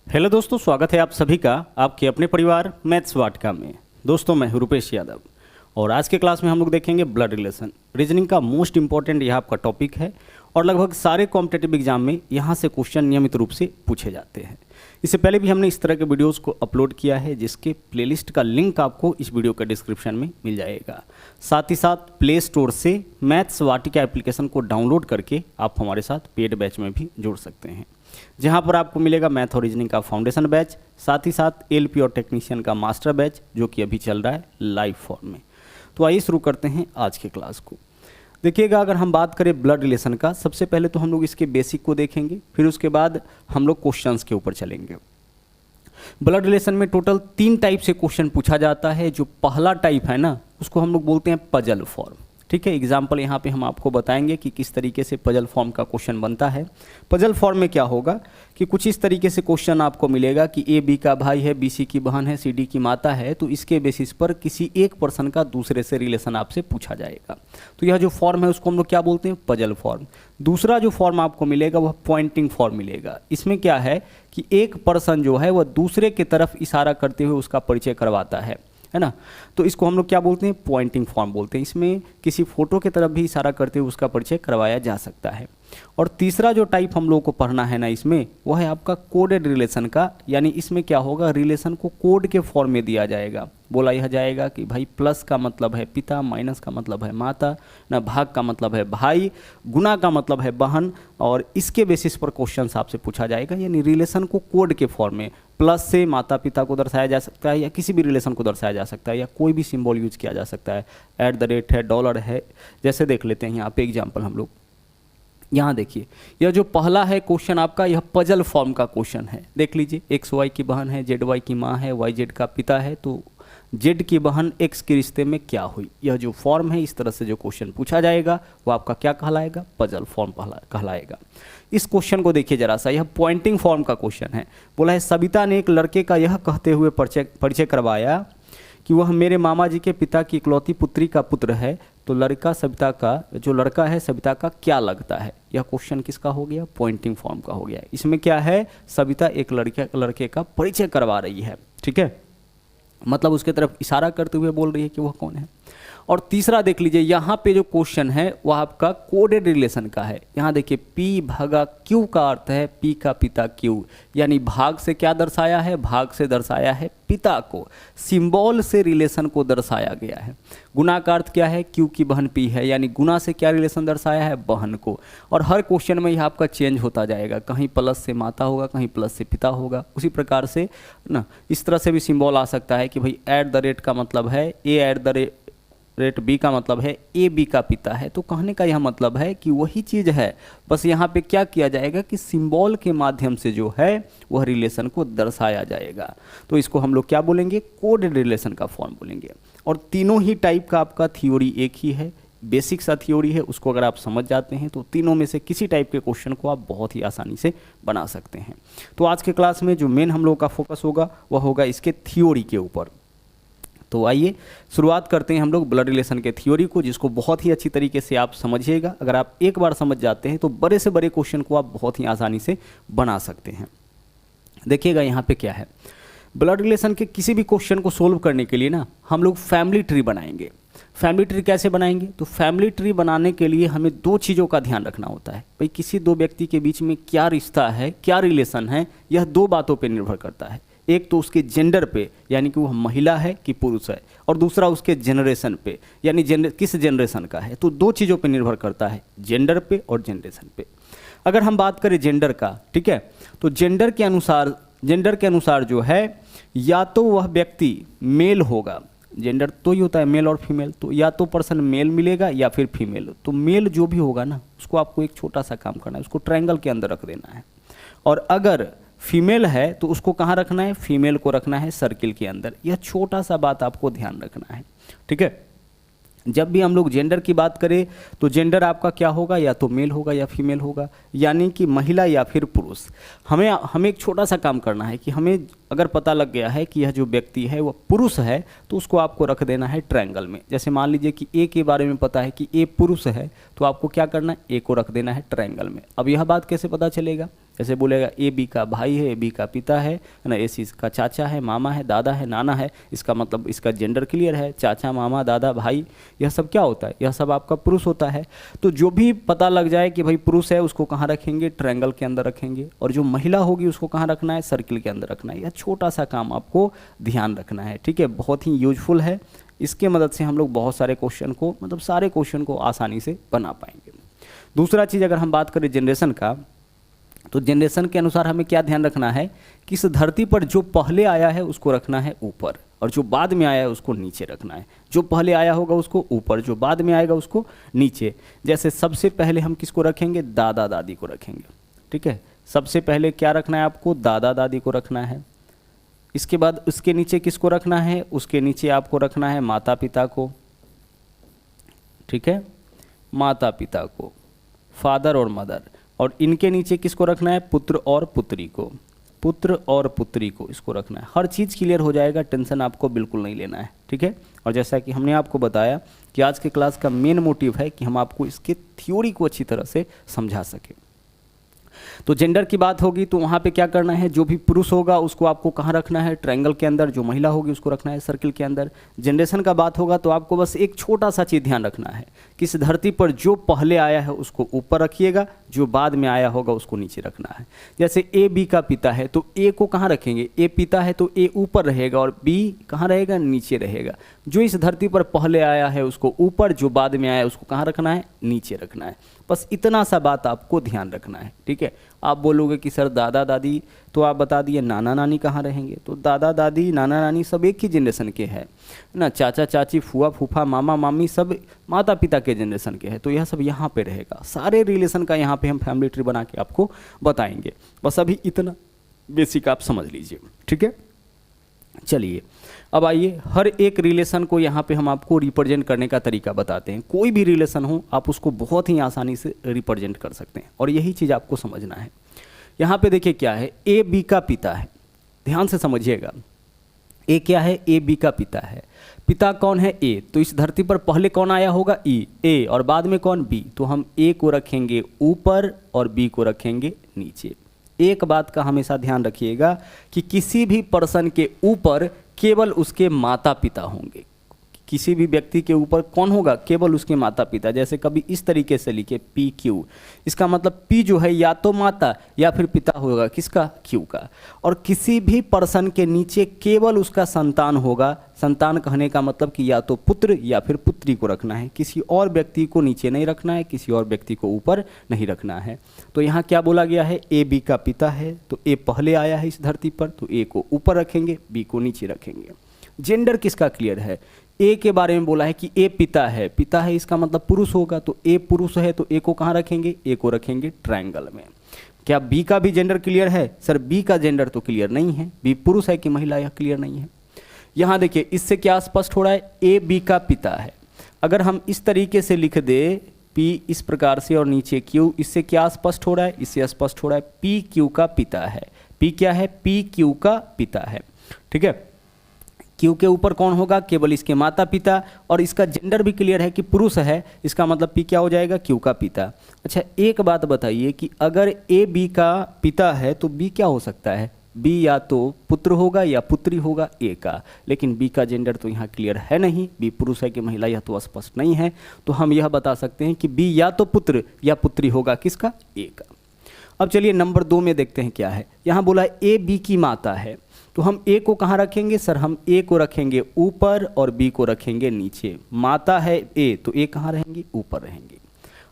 Hello दोस्तों, स्वागत है आप सभी का आपके अपने परिवार मैथ्स वाटिका में। दोस्तों मैं हूं रुपेश यादव और आज के क्लास में हम लोग देखेंगे ब्लड रिलेशन। रीजनिंग का मोस्ट इंपॉर्टेंट यह आपका टॉपिक है और लगभग सारे कॉम्पिटेटिव एग्जाम में यहाँ से क्वेश्चन नियमित रूप से पूछे जाते हैं। इससे पहले भी हमने इस तरह के वीडियोस को अपलोड किया है जिसके प्लेलिस्ट का लिंक आपको इस वीडियो का डिस्क्रिप्शन में मिल जाएगा। साथ ही साथ प्ले स्टोर से मैथ्स वाटिका एप्लीकेशन को डाउनलोड करके आप हमारे साथ पेड बैच में भी जुड़ सकते हैं, जहां पर आपको मिलेगा मैथ और रीजनिंग का फाउंडेशन बैच, साथ ही साथ एलपी और टेक्नीशियन का मास्टर बैच जो कि अभी चल रहा है लाइव फॉर्म में। तो आइए शुरू करते हैं आज के क्लास को। देखिएगा, अगर हम बात करें ब्लड रिलेशन का, सबसे पहले तो हम लोग इसके बेसिक को देखेंगे, फिर उसके बाद हम लोग क्वेश्चंस के ऊपर चलेंगे। ब्लड रिलेशन में टोटल 3 टाइप से क्वेश्चन पूछा जाता है। जो पहला टाइप है ना, उसको हम लोग बोलते हैं पजल फॉर्म। ठीक है, एग्जाम्पल यहाँ पे हम आपको बताएंगे कि किस तरीके से पजल फॉर्म का क्वेश्चन बनता है। पजल फॉर्म में क्या होगा कि कुछ इस तरीके से क्वेश्चन आपको मिलेगा कि ए बी का भाई है, बी सी की बहन है, सी डी की माता है, तो इसके बेसिस पर किसी एक पर्सन का दूसरे से रिलेशन आपसे पूछा जाएगा। तो यह जो फॉर्म है उसको हम लोग क्या बोलते हैं, पजल फॉर्म। दूसरा जो फॉर्म आपको मिलेगा वह पॉइंटिंग फॉर्म मिलेगा। इसमें क्या है कि एक पर्सन जो है वह दूसरे की तरफ इशारा करते हुए उसका परिचय करवाता है ना, तो इसको हम लोग क्या बोलते हैं, पॉइंटिंग फॉर्म बोलते हैं। इसमें किसी फोटो की तरफ भी इशारा करते हुए उसका परिचय करवाया जा सकता है। और तीसरा जो टाइप हम लोगों को पढ़ना है ना इसमें, वह है आपका कोडेड रिलेशन का। यानी इसमें क्या होगा, रिलेशन को कोड के फॉर्म में दिया जाएगा। बोला यह जाएगा कि भाई प्लस का मतलब है पिता, माइनस का मतलब है माता, ना भाग का मतलब है भाई, गुना का मतलब है बहन, और इसके बेसिस पर क्वेश्चन आपसे पूछा जाएगा। यानी रिलेशन को कोड के फॉर्म में प्लस से माता पिता को दर्शाया जा सकता है या किसी भी रिलेशन को दर्शाया जा सकता है, या कोई भी सिंबल यूज किया जा सकता है। @ है, डॉलर है, जैसे देख लेते हैं यहाँ पे एग्जाम्पल हम लोग। यहाँ देखिए, यह जो पहला है क्वेश्चन आपका, यह पजल फॉर्म का क्वेश्चन है। देख लीजिए, एक्स वाई की बहन है, जेड वाई की माँ है, वाई जेड का पिता है, तो जेड की बहन एक्स के रिश्ते में क्या हुई। यह जो फॉर्म है, इस तरह से जो क्वेश्चन पूछा जाएगा वो आपका क्या कहलाएगा, पजल फॉर्म कहलाएगा। इस क्वेश्चन को देखिए जरा सा, यह पॉइंटिंग फॉर्म का क्वेश्चन है। बोला है सविता ने एक लड़के का यह कहते हुए परिचय करवाया कि वह मेरे मामा जी के पिता की इकलौती पुत्री का पुत्र है, तो लड़का सविता का, जो लड़का है सविता का क्या लगता है। यह क्वेश्चन किसका हो गया, पॉइंटिंग फॉर्म का हो गया। इसमें क्या है, सविता एक लड़के का परिचय करवा रही है। ठीक है, मतलब उसके तरफ इशारा करते हुए बोल रही है कि वह कौन है। और तीसरा देख लीजिए, यहाँ पे जो क्वेश्चन है वह आपका कोडेड रिलेशन का है। यहाँ देखिए, P भागा Q का अर्थ है P का पिता Q, यानी भाग से क्या दर्शाया है, भाग से दर्शाया है पिता को, सिंबल से रिलेशन को दर्शाया गया है। गुना का अर्थ क्या है, Q की बहन P है, यानी गुना से क्या रिलेशन दर्शाया है, बहन को। और हर क्वेश्चन में यह आपका चेंज होता जाएगा, कहीं प्लस से माता होगा, कहीं प्लस से पिता होगा। उसी प्रकार से ना इस तरह से भी सिंबल आ सकता है कि भाई @ का मतलब है A @ B का मतलब है ए बी का पिता है। तो कहने का यह मतलब है कि वही चीज़ है, बस यहाँ पे क्या किया जाएगा कि सिंबल के माध्यम से जो है वह रिलेशन को दर्शाया जाएगा। तो इसको हम लोग क्या बोलेंगे, कोडेड रिलेशन का फॉर्म बोलेंगे। और तीनों ही टाइप का आपका थ्योरी एक ही है, बेसिक सा थ्योरी है। उसको अगर आप समझ जाते हैं तो तीनों में से किसी टाइप के क्वेश्चन को आप बहुत ही आसानी से बना सकते हैं। तो आज के क्लास में जो मेन हम लोग का फोकस होगा वह होगा इसके थ्योरी के ऊपर। तो आइए शुरुआत करते हैं हम लोग ब्लड रिलेशन के थ्योरी को, जिसको बहुत ही अच्छी तरीके से आप समझिएगा। अगर आप एक बार समझ जाते हैं तो बड़े से बड़े क्वेश्चन को आप बहुत ही आसानी से बना सकते हैं। देखिएगा यहाँ पे क्या है, ब्लड रिलेशन के किसी भी क्वेश्चन को सोल्व करने के लिए ना हम लोग फैमिली ट्री बनाएंगे। फैमिली ट्री कैसे बनाएंगे, तो फैमिली ट्री बनाने के लिए हमें 2 चीज़ों का ध्यान रखना होता है। भाई किसी 2 व्यक्ति के बीच में क्या रिश्ता है, क्या रिलेशन है, यह 2 बातों पर निर्भर करता है। एक तो उसके जेंडर पे, यानी कि वह महिला है कि पुरुष है, और दूसरा उसके जनरेशन पे, यानी किस जनरेशन का है। तो 2 चीज़ों पे निर्भर करता है, जेंडर पे और जनरेशन पे। अगर हम बात करें जेंडर का, ठीक है, तो जेंडर के अनुसार जो है, या तो वह व्यक्ति मेल होगा, जेंडर तो ही होता है मेल और फीमेल, तो या तो पर्सन मेल मिलेगा या फिर फीमेल। तो मेल जो भी होगा ना, उसको आपको एक छोटा सा काम करना है, उसको ट्रायंगल के अंदर रख देना है। और अगर फीमेल है तो उसको कहाँ रखना है, फीमेल को रखना है सर्किल के अंदर। यह छोटा सा बात आपको ध्यान रखना है। ठीक है, जब भी हम लोग जेंडर की बात करें तो जेंडर आपका क्या होगा, या तो मेल होगा या फीमेल होगा, यानी कि महिला या फिर पुरुष। हमें एक छोटा सा काम करना है कि हमें अगर पता लग गया है कि यह जो व्यक्ति है वह पुरुष है तो उसको आपको रख देना है ट्रायंगल में। जैसे मान लीजिए कि ए के बारे में पता है कि ए पुरुष है तो आपको क्या करना है, ए को रख देना है ट्रायंगल में। अब यह बात कैसे पता चलेगा, जैसे बोलेगा ए बी का भाई है, ए बी का पिता है ना, ए सी का चाचा है, मामा है, दादा है, नाना है, इसका मतलब इसका जेंडर क्लियर है, चाचा मामा दादा भाई, यह सब क्या होता है, यह सब आपका पुरुष होता है। तो जो भी पता लग जाए कि भाई पुरुष है उसको कहाँ रखेंगे, ट्रायंगल के अंदर रखेंगे, और जो महिला होगी उसको कहाँ रखना है, सर्किल के अंदर रखना है। यह छोटा सा काम आपको ध्यान रखना है, ठीक है, बहुत ही यूजफुल है। इसके मदद से हम लोग बहुत सारे क्वेश्चन को, मतलब सारे क्वेश्चन को आसानी से बना पाएंगे। दूसरा चीज़ अगर हम बात करें जनरेशन का, तो जनरेशन के अनुसार हमें क्या ध्यान रखना है कि इस धरती पर जो पहले आया है उसको रखना है ऊपर, और जो बाद में आया है उसको नीचे रखना है। जो पहले आया होगा उसको ऊपर, जो बाद में आएगा उसको नीचे। जैसे सबसे पहले हम किसको रखेंगे, दादा दादी को रखेंगे, ठीक है। सबसे पहले क्या रखना है आपको, दादा दादी को रखना है। इसके बाद उसके नीचे किसको रखना है, उसके नीचे आपको रखना है माता पिता को, ठीक है, माता पिता को, फादर और मदर। और इनके नीचे किसको रखना है, पुत्र और पुत्री को, पुत्र और पुत्री को इसको रखना है। हर चीज़ क्लियर हो जाएगा, टेंशन आपको बिल्कुल नहीं लेना है, ठीक है। और जैसा कि हमने आपको बताया कि आज के क्लास का मेन मोटिव है कि हम आपको इसके थ्योरी को अच्छी तरह से समझा सकें। तो जेंडर की बात होगी तो वहाँ पे क्या करना है, जो भी पुरुष होगा उसको आपको कहाँ रखना है, ट्रायंगल के अंदर। जो महिला होगी उसको रखना है सर्किल के अंदर। जनरेशन का बात होगा तो आपको बस एक छोटा सा चीज़ ध्यान रखना है कि इस धरती पर जो पहले आया है उसको ऊपर रखिएगा, जो बाद में आया होगा उसको नीचे रखना है। जैसे ए बी का पिता है तो ए को कहाँ रखेंगे, ए पिता है तो ए ऊपर रहेगा और बी कहाँ रहेगा, नीचे रहेगा। जो इस धरती पर पहले आया है उसको ऊपर, जो बाद में आया है उसको कहाँ रखना है, नीचे रखना है। बस इतना सा बात आपको ध्यान रखना है, ठीक है। आप बोलोगे कि सर दादा दादी, तो आप बता दिए नाना नानी कहाँ रहेंगे, तो दादा दादी नाना नानी सब एक ही जनरेशन के हैं ना। चाचा चाची फूआ फूफा मामा मामी सब माता पिता के जनरेशन के हैं, तो यह सब यहाँ पे रहेगा। सारे रिलेशन का यहाँ पे हम फैमिली ट्री बना के आपको बताएंगे। बस अभी इतना बेसिक आप समझ लीजिए, ठीक है। चलिए अब आइए, हर एक रिलेशन को यहाँ पे हम आपको रिप्रेजेंट करने का तरीका बताते हैं। कोई भी रिलेशन हो आप उसको बहुत ही आसानी से रिप्रेजेंट कर सकते हैं, और यही चीज़ आपको समझना है। यहाँ पे देखिए क्या है, ए बी का पिता है, ध्यान से समझिएगा। ए क्या है, ए बी का पिता है। पिता कौन है, ए, तो इस धरती पर पहले कौन आया होगा, ई, ए, और बाद में कौन, बी। तो हम ए को रखेंगे ऊपर और बी को रखेंगे नीचे। एक बात का हमेशा ध्यान रखिएगा कि किसी भी पर्सन के ऊपर केवल उसके माता पिता होंगे। किसी भी व्यक्ति के ऊपर कौन होगा, केवल उसके माता पिता। जैसे कभी इस तरीके से लिखे पी क्यू, इसका मतलब पी जो है या तो माता या फिर पिता होगा, किसका, क्यू का। और किसी भी पर्सन के नीचे केवल उसका संतान होगा। संतान कहने का मतलब कि या तो पुत्र या फिर पुत्री को रखना है, किसी और व्यक्ति को नीचे नहीं रखना है, किसी और व्यक्ति को ऊपर नहीं रखना है। तो यहाँ क्या बोला गया है, ए बी का पिता है तो ए पहले आया है इस धरती पर, तो ए को ऊपर रखेंगे, बी को नीचे रखेंगे। जेंडर किसका क्लियर है, ए के बारे में बोला है कि ए पिता है, पिता है इसका मतलब पुरुष होगा, तो ए पुरुष है तो ए को कहाँ रखेंगे, ए को रखेंगे ट्रायंगल में। क्या बी का भी जेंडर क्लियर है, सर बी का जेंडर तो क्लियर नहीं है, बी पुरुष है कि महिला, यह क्लियर नहीं है। यहाँ देखिए इससे क्या स्पष्ट हो रहा है, ए बी का पिता है। अगर हम इस तरीके से लिख दे पी इस प्रकार से और नीचे क्यू, इससे क्या स्पष्ट हो रहा है, इससे स्पष्ट हो रहा है पी क्यू का पिता है। पी क्या है, पी क्यू का पिता है, ठीक है। क्यू के ऊपर कौन होगा, केवल इसके माता पिता, और इसका जेंडर भी क्लियर है कि पुरुष है, इसका मतलब पी क्या हो जाएगा, क्यू का पिता। अच्छा एक बात बताइए कि अगर ए बी का पिता है तो बी क्या हो सकता है, बी या तो पुत्र होगा या पुत्री होगा ए का, लेकिन बी का जेंडर तो यहाँ क्लियर है नहीं, बी पुरुष है कि महिला यह तो स्पष्ट नहीं है। तो हम यह बता सकते हैं कि बी या तो पुत्र या पुत्री होगा, किसका, ए का। अब चलिए नंबर 2 में देखते हैं क्या है। यहाँ बोला ए बी की माता है, तो हम ए को कहाँ रखेंगे, सर हम ए को रखेंगे ऊपर और बी को रखेंगे नीचे। माता है ए तो ए कहाँ रहेंगी, ऊपर रहेंगी।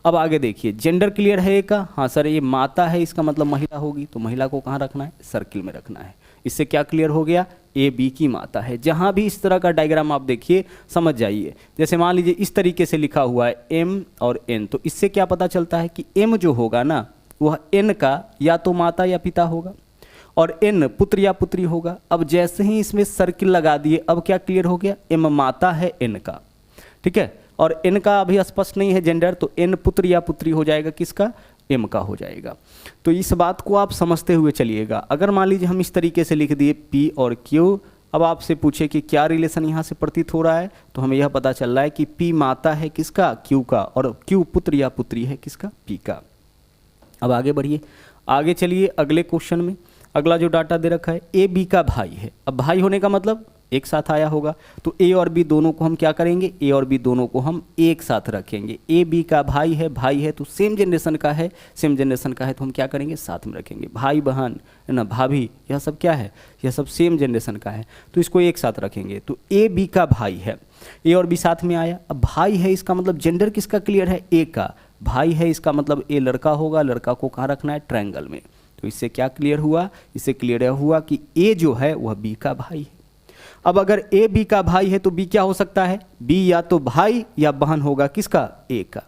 अब आगे देखिए जेंडर क्लियर है ए का, हाँ सर ये माता है इसका मतलब महिला होगी, तो महिला को कहाँ रखना है, सर्किल में रखना है। इससे क्या क्लियर हो गया, ए बी की माता है। जहाँ भी इस तरह का डायग्राम आप देखिए समझ जाइए। जैसे मान लीजिए इस तरीके से लिखा हुआ है एम और एन, तो इससे क्या पता चलता है कि एम जो होगा ना वह एन का या तो माता या पिता होगा, और एन पुत्र या पुत्री होगा। अब जैसे ही इसमें सर्किल लगा दिए, अब क्या क्लियर हो गया, एम माता है एन का, ठीक है। और एन का अभी स्पष्ट नहीं है जेंडर, तो एन पुत्र या पुत्री हो जाएगा, किसका, एम का हो जाएगा। तो इस बात को आप समझते हुए चलिएगा। अगर मान लीजिए हम इस तरीके से लिख दिए पी और क्यू, अब आपसे पूछे कि क्या रिलेशन यहाँ से प्रतीत हो रहा है, तो हमें यह पता चल रहा है कि पी माता है किसका, क्यू का, और क्यू पुत्र या पुत्री है किसका, पी का। अब आगे बढ़िए, आगे चलिए अगले क्वेश्चन में। अगला जो डाटा दे रखा है ए बी का भाई है। अब भाई होने का मतलब एक साथ आया होगा, तो ए और बी दोनों को हम क्या करेंगे, ए और बी दोनों को हम एक साथ रखेंगे। ए बी का भाई है तो सेम जनरेशन का है, सेम जनरेशन का है तो हम क्या करेंगे, साथ में रखेंगे। भाई बहन है ना, भाभी, यह सब क्या है, यह सब सेम जनरेशन का है, तो इसको एक साथ रखेंगे। तो ए बी का भाई है, ए और बी साथ में आया। अब भाई है इसका मतलब जेंडर किसका क्लियर है, ए का। भाई है इसका मतलब ए लड़का होगा, लड़का को कहाँ रखना है, ट्रायंगल में। तो इससे क्या क्लियर हुआ, इससे क्लियर हुआ कि ए जो है वह बी का भाई है। अब अगर ए बी का भाई है तो बी क्या हो सकता है, बी या तो भाई या बहन होगा किसका, ए का।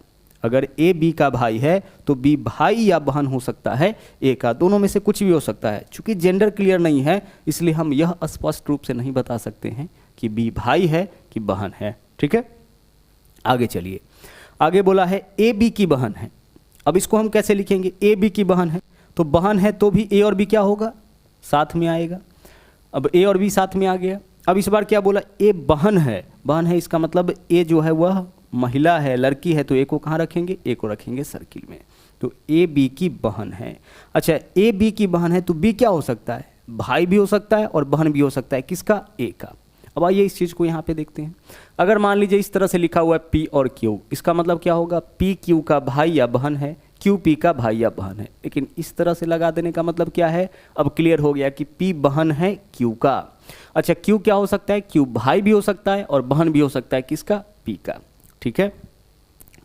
अगर ए बी का भाई है तो बी भाई या बहन हो सकता है ए का, दोनों में से कुछ भी हो सकता है। चूंकि जेंडर क्लियर नहीं है इसलिए हम यह स्पष्ट रूप से नहीं बता सकते हैं कि बी भाई है कि बहन है। ठीक है, आगे चलिए। आगे बोला है ए बी की बहन है। अब इसको हम कैसे लिखेंगे, ए बी की बहन है तो बहन है तो भी ए और बी क्या होगा, साथ में आएगा। अब ए और बी साथ में आ गया। अब इस बार क्या बोला, ए बहन है, बहन है इसका मतलब ए जो है वह महिला है, लड़की है, तो ए को कहाँ रखेंगे, ए को रखेंगे सर्किल में। तो ए बी की बहन है। अच्छा, ए बी की बहन है तो बी क्या हो सकता है, भाई भी हो सकता है और बहन भी हो सकता है किसका, ए का। अब आइए इस चीज़ को यहाँ पे देखते हैं। अगर मान लीजिए इस तरह से लिखा हुआ है पी और क्यू, इसका मतलब क्या होगा, पी क्यू का भाई या बहन है, क्यू पी का भाई या बहन है। लेकिन इस तरह से लगा देने का मतलब क्या है, अब क्लियर हो गया कि पी बहन है क्यू का। अच्छा, क्यू क्या हो सकता है, क्यू भाई भी हो सकता है और बहन भी हो सकता है किसका, पी का। ठीक है,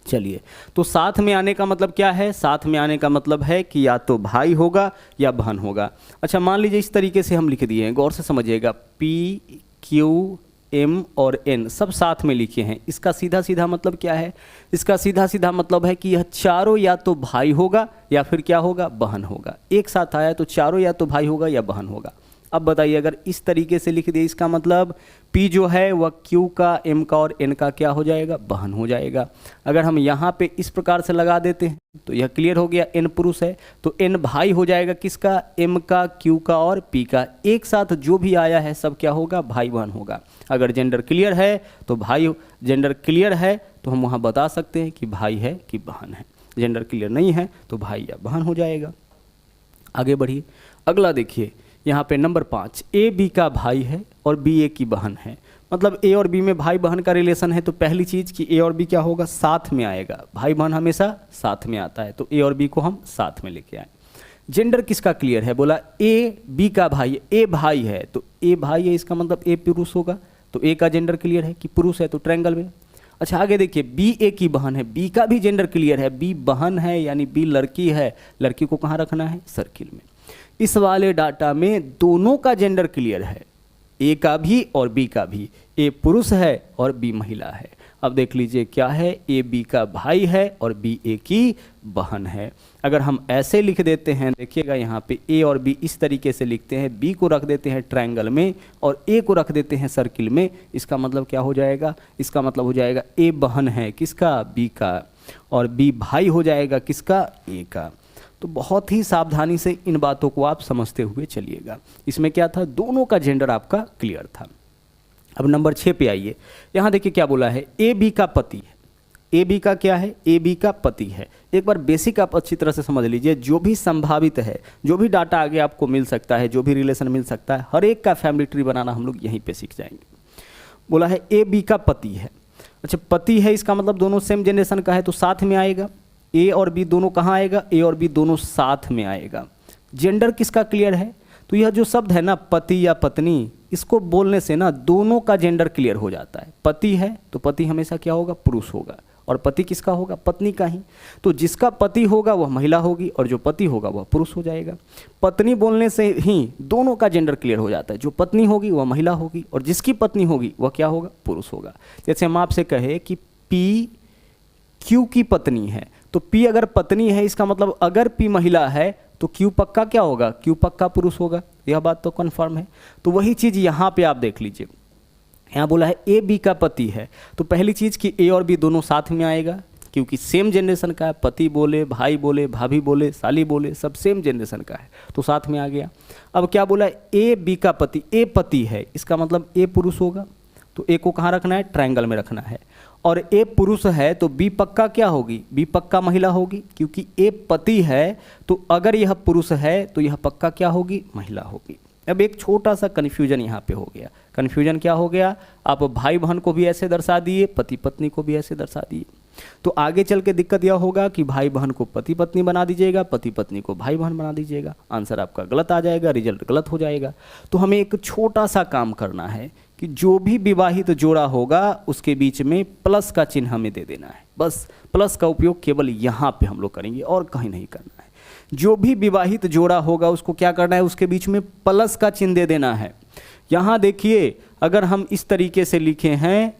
चलिए। तो साथ में आने का मतलब क्या है, साथ में आने का मतलब है कि या तो भाई होगा या बहन होगा। अच्छा, मान लीजिए इस तरीके से हम लिख दिए हैं, गौर से समझिएगा, पी क्यू एम और एन सब साथ में लिखे हैं। इसका सीधा सीधा मतलब क्या है, इसका सीधा सीधा मतलब है कि यह चारों या तो भाई होगा या फिर क्या होगा, बहन होगा। एक साथ आया तो चारों या तो भाई होगा या बहन होगा। अब बताइए, अगर इस तरीके से लिख दिए, इसका मतलब P जो है वह Q का, M का और N का क्या हो जाएगा, बहन हो जाएगा। अगर हम यहाँ पे इस प्रकार से लगा देते हैं तो यह क्लियर हो गया, N पुरुष है तो N भाई हो जाएगा किसका, M का, Q का और P का। एक साथ जो भी आया है सब क्या होगा, भाई बहन होगा। अगर जेंडर क्लियर है तो भाई, जेंडर क्लियर है तो हम वहाँ बता सकते हैं कि भाई है कि बहन है। जेंडर क्लियर नहीं है तो भाई या बहन हो जाएगा। आगे बढ़िए, अगला देखिए यहाँ पे नंबर 5, ए बी का भाई है और बी ए की बहन है। मतलब ए और बी में भाई बहन का रिलेशन है तो पहली चीज़ कि ए और बी क्या होगा, साथ में आएगा। भाई बहन हमेशा साथ में आता है तो ए और बी को हम साथ में लेके आए। जेंडर किसका क्लियर है, बोला ए बी का भाई है, ए भाई है तो ए भाई है इसका मतलब ए पुरुष होगा, तो ए का जेंडर क्लियर है कि पुरुष है तो ट्रायंगल में। अच्छा, आगे देखिए, बी ए की बहन है, बी का भी जेंडर क्लियर है, बी बहन है यानी बी लड़की है, लड़की को कहाँ रखना है, सर्किल में। इस वाले डाटा में दोनों का जेंडर क्लियर है, ए का भी और बी का भी। ए पुरुष है और बी महिला है। अब देख लीजिए क्या है, ए बी का भाई है और बी ए की बहन है। अगर हम ऐसे लिख देते हैं, देखिएगा यहाँ पे ए और बी इस तरीके से लिखते हैं, बी को रख देते हैं ट्रायंगल में और ए को रख देते हैं सर्किल में, इसका मतलब क्या हो जाएगा, इसका मतलब हो जाएगा ए बहन है किसका, बी का, और बी भाई हो जाएगा किसका, ए का। तो बहुत ही सावधानी से इन बातों को आप समझते हुए चलिएगा। इसमें क्या था, दोनों का जेंडर आपका क्लियर था। अब नंबर 6 पे आइए, यहाँ देखिए क्या बोला है, ए बी का पति है। ए बी का क्या है, ए बी का पति है। एक बार बेसिक आप अच्छी तरह से समझ लीजिए, जो भी संभावित है, जो भी डाटा आगे आपको मिल सकता है, जो भी रिलेशन मिल सकता है, हर एक का फैमिली ट्री बनाना हम लोग यहीं पे सीख जाएंगे। बोला है ए बी का पति है। अच्छा, पति है इसका मतलब दोनों सेम जनरेशन का है तो साथ में आएगा। ए और बी दोनों कहाँ आएगा, ए और बी दोनों साथ में आएगा। जेंडर किसका क्लियर है, तो यह जो शब्द है ना, पति या पत्नी, इसको बोलने से ना दोनों का जेंडर क्लियर हो जाता है। पति है तो पति हमेशा क्या होगा, पुरुष होगा, और पति किसका होगा, पत्नी का ही। तो जिसका पति होगा वह महिला होगी और जो पति होगा वह पुरुष हो जाएगा। पत्नी बोलने से ही दोनों का जेंडर क्लियर हो जाता है, जो पत्नी होगी वह महिला होगी और जिसकी पत्नी होगी वह क्या होगा, पुरुष होगा। जैसे हम आपसे कहे कि पी क्यू की पत्नी है, तो पी अगर पत्नी है इसका मतलब अगर पी महिला है तो क्यू पक्का क्या होगा, क्यू पक्का पुरुष होगा। यह बात तो कन्फर्म है। तो वही चीज़ यहाँ पे आप देख लीजिए, यहाँ बोला है ए बी का पति है, तो पहली चीज़ कि ए और बी दोनों साथ में आएगा, क्योंकि सेम जनरेशन का है, पति बोले, भाई बोले, भाभी बोले, साली बोले, सब सेम जनरेशन का है, तो साथ में आ गया। अब क्या बोला, ए बी का पति, ए पति है, इसका मतलब ए पुरुष होगा, तो ए को कहाँ रखना है, ट्रायंगल में रखना है। और ए पुरुष है तो बी पक्का क्या होगी, बी पक्का महिला होगी, क्योंकि ए पति है तो अगर यह पुरुष है तो यह पक्का क्या होगी, महिला होगी। अब एक छोटा सा कन्फ्यूजन यहाँ पे हो गया। कन्फ्यूजन क्या हो गया, आप भाई बहन को भी ऐसे दर्शा दिए, पति पत्नी को भी ऐसे दर्शा दिए, तो आगे चल के दिक्कत यह होगा कि भाई बहन को पति पत्नी बना दीजिएगा, पति पत्नी को भाई बहन बना दीजिएगा, आंसर आपका गलत आ जाएगा, रिजल्ट गलत हो जाएगा। तो हमें एक छोटा सा काम करना है कि जो भी विवाहित जोड़ा होगा उसके बीच में प्लस का चिन्ह हमें दे देना है। बस प्लस का उपयोग केवल यहाँ पे हम लोग करेंगे और कहीं नहीं करना है। जो भी विवाहित जोड़ा होगा उसको क्या करना है, उसके बीच में प्लस का चिन्ह दे देना है। यहाँ देखिए, अगर हम इस तरीके से लिखे हैं,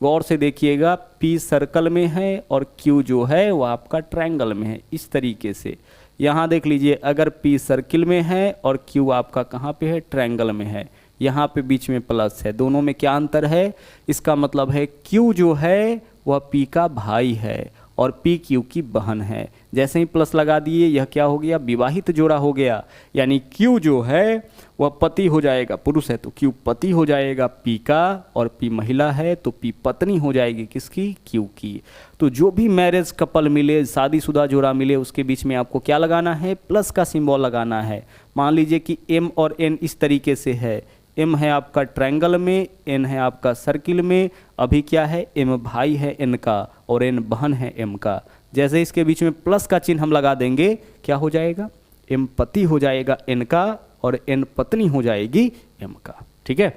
गौर से देखिएगा, P सर्कल में है और Q जो है वो आपका ट्रायंगल में है, इस तरीके से। यहाँ देख लीजिए, अगर P सर्किल में है और Q आपका कहाँ पे है, ट्रायंगल में है, यहाँ पे बीच में प्लस है, दोनों में क्या अंतर है, इसका मतलब है Q जो है वह P का भाई है और P Q की बहन है। जैसे ही प्लस लगा दिए, यह क्या हो गया, विवाहित जोड़ा हो गया, यानी Q जो है वह पति हो जाएगा, पुरुष है तो Q पति हो जाएगा P का, और P महिला है तो P पत्नी हो जाएगी किसकी, Q की। तो जो भी मैरिज कपल मिले, शादीशुदा जोड़ा मिले, उसके बीच में आपको क्या लगाना है, प्लस का सिंबल लगाना है। मान लीजिए कि M और N इस तरीके से है, M है आपका ट्रायंगल में, N है आपका सर्किल में, अभी क्या है, M भाई है N का और N बहन है M का। जैसे इसके बीच में प्लस का चिन्ह हम लगा देंगे, क्या हो जाएगा, M पति हो जाएगा N का और N पत्नी हो जाएगी M का। ठीक है,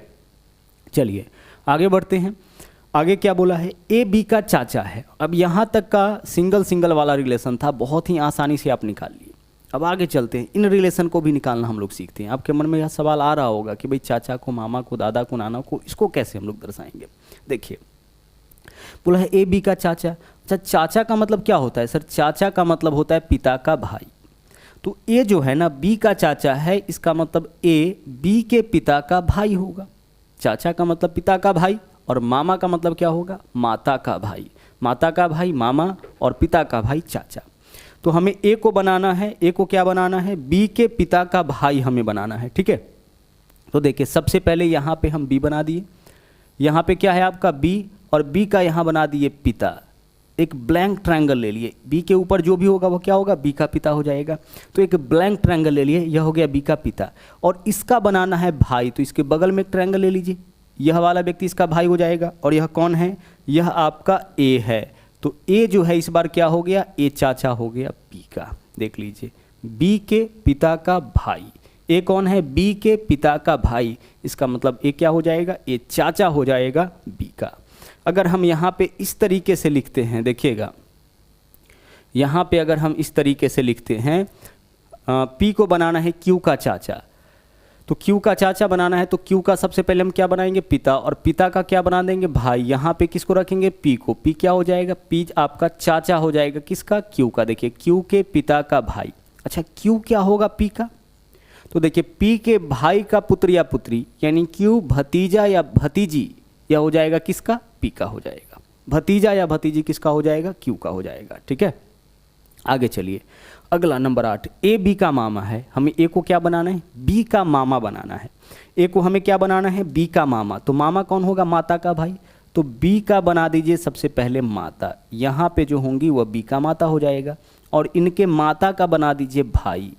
चलिए आगे बढ़ते हैं। आगे क्या बोला है, ए बी का चाचा है। अब यहाँ तक का सिंगल सिंगल वाला रिलेशन था, बहुत ही आसानी से आप निकाल लिए। अब आगे चलते हैं, इन रिलेशन को भी निकालना हम लोग सीखते हैं। आपके मन में यह सवाल आ रहा होगा कि भाई चाचा को, मामा को, दादा को, नाना को, इसको कैसे हम लोग दर्शाएंगे। देखिए, बोला है ए बी का चाचा। अच्छा, चाचा का मतलब क्या होता है सर, चाचा का मतलब होता है पिता का भाई। तो ए जो है ना, बी का चाचा है, इसका मतलब ए बी के पिता का भाई होगा। चाचा का मतलब पिता का भाई और मामा का मतलब क्या होगा, माता का भाई। माता का भाई मामा और पिता का भाई चाचा। तो हमें ए को बनाना है, ए को क्या बनाना है, बी के पिता का भाई हमें बनाना है। ठीक है, तो देखिए सबसे पहले यहाँ पे हम बी बना दिए, यहाँ पे क्या है आपका बी, और बी का यहाँ बना दिए पिता। एक ब्लैंक ट्रायंगल ले लिए, बी के ऊपर जो भी होगा वो क्या होगा, बी का पिता हो जाएगा। तो एक ब्लैंक ट्रायंगल ले लिए, यह हो गया बी का पिता, और इसका बनाना है भाई, तो इसके बगल में एक ट्रायंगल ले लीजिए, यह वाला व्यक्ति इसका भाई हो जाएगा। और यह कौन है, यह आपका ए है। तो ए जो है इस बार क्या हो गया, ए चाचा हो गया बी का। देख लीजिए, बी के पिता का भाई, ए कौन है, बी के पिता का भाई, इसका मतलब ए क्या हो जाएगा, ए चाचा हो जाएगा बी का। अगर हम यहाँ पे इस तरीके से लिखते हैं, देखिएगा यहाँ पे अगर हम इस तरीके से लिखते हैं, पी को बनाना है क्यू का चाचा, तो क्यू का चाचा बनाना है तो क्यू का सबसे पहले हम क्या बनाएंगे, पिता, और पिता का क्या बना देंगे, भाई। यहाँ पे किसको रखेंगे, पी को। पी क्या हो जाएगा, पी आपका चाचा हो जाएगा किसका, क्यू का। देखिए क्यू के पिता का भाई। अच्छा, क्यू क्या होगा, पी का। तो देखिए पी के भाई का पुत्र या पुत्री, यानी क्यू भतीजा या भतीजी, यह हो जाएगा किसका, पी का हो जाएगा। भतीजा या भतीजी किसका हो जाएगा, क्यू का हो जाएगा। ठीक है, आगे चलिए। अगला नंबर 8, ए बी का मामा है। हमें ए को क्या बनाना है, बी का मामा बनाना है। ए को हमें क्या बनाना है, बी का मामा। तो मामा कौन होगा, माता का भाई। तो बी का बना दीजिए सबसे पहले माता, यहाँ पे जो होंगी वह बी का माता हो जाएगा। और इनके माता का बना दीजिए भाई।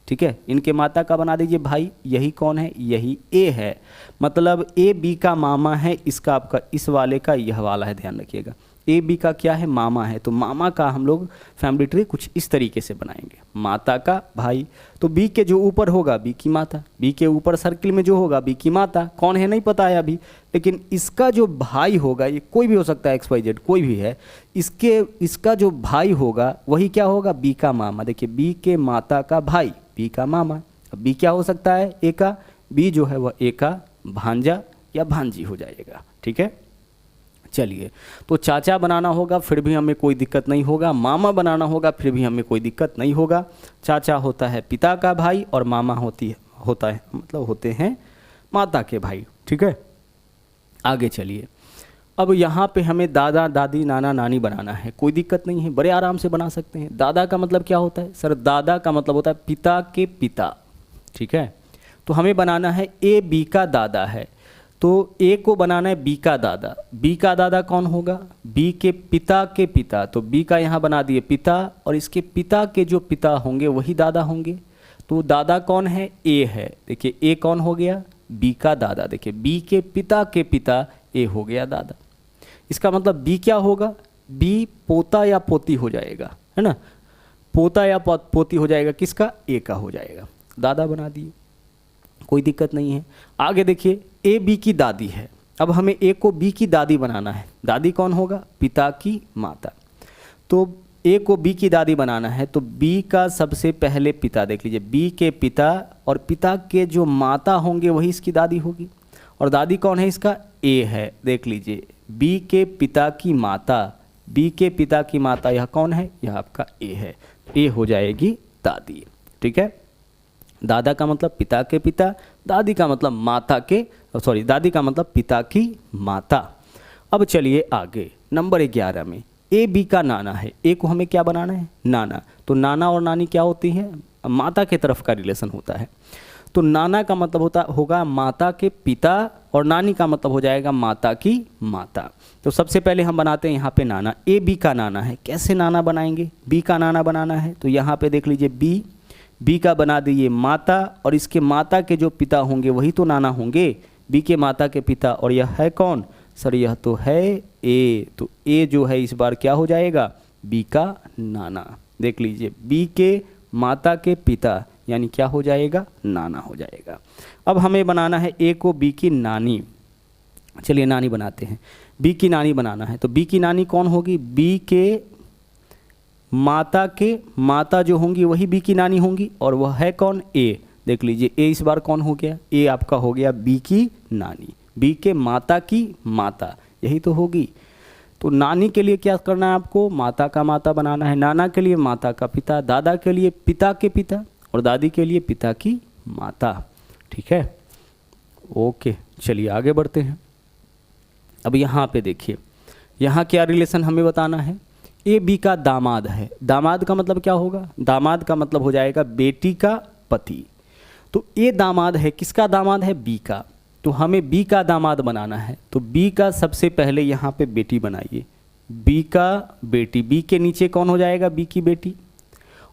ठीक है, इनके माता का बना दीजिए भाई। यही कौन है, यही ए है। मतलब ए बी का मामा है, इसका आपका इस वाले का यह वाला है, ध्यान रखिएगा। ए बी का क्या है, मामा है। तो मामा का हम लोग फैमिली ट्री कुछ इस तरीके से बनाएंगे, माता का भाई। तो बी के जो ऊपर होगा बी की माता, बी के ऊपर सर्किल में जो होगा बी की माता, कौन है नहीं पता है अभी, लेकिन इसका जो भाई होगा, ये कोई भी हो सकता है, XYZ कोई भी है, इसका जो भाई होगा वही क्या होगा, बी का मामा। देखिए बी के माता का भाई, बी का मामा। अब बी क्या हो सकता है, ए का, बी जो है वह ए का भांजा या भांजी हो जाएगा। ठीक है, चलिए। तो चाचा बनाना होगा फिर भी हमें कोई दिक्कत नहीं होगा, मामा बनाना होगा फिर भी हमें कोई दिक्कत नहीं होगा। चाचा होता है पिता का भाई और मामा होता है मतलब होते हैं माता के भाई। ठीक है, आगे चलिए। अब यहाँ पे हमें दादा दादी नाना नानी बनाना है, कोई दिक्कत नहीं है, बड़े आराम से बना सकते हैं। दादा का मतलब क्या होता है सर? दादा का मतलब होता है पिता के पिता, ठीक है। तो हमें बनाना है ए बी का दादा है, तो ए को बनाना है बी का दादा। बी का दादा कौन होगा? बी के पिता के पिता, तो बी का यहाँ बना दिए पिता, और इसके पिता के जो पिता होंगे वही दादा होंगे। तो दादा कौन है? ए है। देखिए ए कौन हो गया? बी का दादा। देखिए बी के पिता ए हो गया दादा। इसका मतलब बी क्या होगा? बी पोता या पोती हो जाएगा, है ना। पोता या पोती हो जाएगा किसका? ए का हो जाएगा। दादा बना दिए, कोई दिक्कत नहीं है। आगे देखिए ए बी की दादी है। अब हमें ए को बी की दादी बनाना है। दादी कौन होगा? पिता की माता। तो ए को बी की दादी बनाना है, तो बी का सबसे पहले पिता देख लीजिए, बी के पिता और पिता के जो माता होंगे वही इसकी दादी होगी। और दादी कौन है इसका? ए है। देख लीजिए बी के पिता की माता, बी के पिता की माता यह कौन है? यह आपका ए है। ए हो जाएगी दादी, ठीक है। दादा का मतलब पिता के पिता, दादी का मतलब माता के, सॉरी दादी का मतलब पिता की माता। अब चलिए आगे नंबर 11 में ए बी का नाना है। ए को हमें क्या बनाना है? नाना। तो नाना और नानी क्या होती है? माता के तरफ का रिलेशन होता है। तो नाना का मतलब होगा माता के पिता, और नानी का मतलब हो जाएगा माता की माता। तो सबसे पहले हम बनाते हैं यहाँ पे नाना। ए बी का नाना है। कैसे नाना बनाएंगे? बी का नाना बनाना है, तो यहाँ पे देख लीजिए बी का बना दिए माता, और इसके माता के जो पिता होंगे वही तो नाना होंगे, बी के माता के पिता। और यह है कौन सर? यह तो है ए। तो ए जो है इस बार क्या हो जाएगा? बी का नाना। देख लीजिए बी के माता के पिता यानी क्या हो जाएगा? नाना हो जाएगा। अब हमें बनाना है ए को बी की नानी। चलिए नानी बनाते हैं। बी की नानी बनाना है, तो बी की नानी कौन होगी? बी के माता के माता जो होंगी वही बी की नानी होंगी, और वह है कौन? ए। देख लीजिए ए इस बार कौन हो गया? ए आपका हो गया बी की नानी। बी के माता की माता यही तो होगी। तो नानी के लिए क्या करना है आपको? माता का माता बनाना है। नाना के लिए माता का पिता, दादा के लिए पिता के पिता, और दादी के लिए पिता की माता, ठीक है। ओके चलिए आगे बढ़ते हैं। अब यहाँ पे देखिए, यहाँ क्या रिलेशन हमें बताना है? ए बी का दामाद है। दामाद का मतलब क्या होगा? दामाद का मतलब हो जाएगा बेटी का पति। तो ए दामाद है, किसका दामाद है? बी का। तो हमें बी का दामाद बनाना है, तो बी का सबसे पहले यहाँ पे बेटी बनाइए। बी का बेटी, बी के नीचे कौन हो जाएगा? बी की बेटी।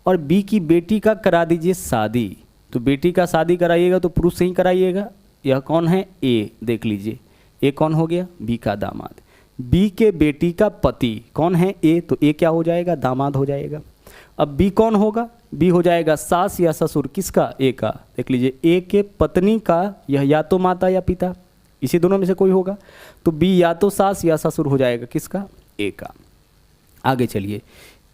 और बी की बेटी का करा दीजिए शादी। तो बेटी का शादी कराइएगा तो पुरुष से ही कराइएगा। यह कौन है? ए। देख लीजिए ए कौन हो गया? बी का दामाद। बी के बेटी का पति कौन है? ए। तो ए क्या हो जाएगा? दामाद हो जाएगा। अब बी कौन होगा? बी हो जाएगा सास या ससुर, किसका? ए का। देख लीजिए ए के पत्नी का यह या तो माता या पिता, इसी दोनों में से कोई होगा। तो बी या तो सास या ससुर हो जाएगा, किसका? ए का। आगे चलिए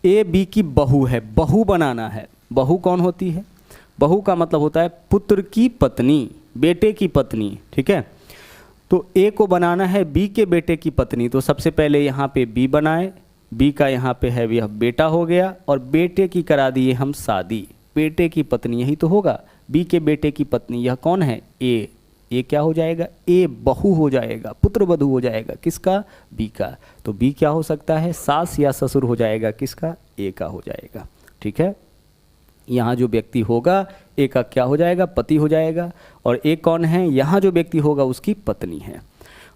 ए बी की बहू है। बहू बनाना है। बहू कौन होती है? बहू का मतलब होता है पुत्र की पत्नी, बेटे की पत्नी, ठीक है। तो ए को बनाना है बी के बेटे की पत्नी, तो सबसे पहले यहाँ पे बी बनाए। बी का यहाँ पे है यह बेटा हो गया, और बेटे की करा दिए हम शादी। बेटे की पत्नी यही तो होगा, बी के बेटे की पत्नी। यह कौन है? ए। ए क्या हो जाएगा? ए बहू हो जाएगा, पुत्र वधू हो जाएगा, किसका? बी का। तो बी क्या हो सकता है? सास या ससुर हो जाएगा, किसका? ए का हो जाएगा, ठीक है। यहाँ जो व्यक्ति होगा ए का क्या हो जाएगा? पति हो जाएगा, और ए कौन है? यहाँ जो व्यक्ति होगा उसकी पत्नी है।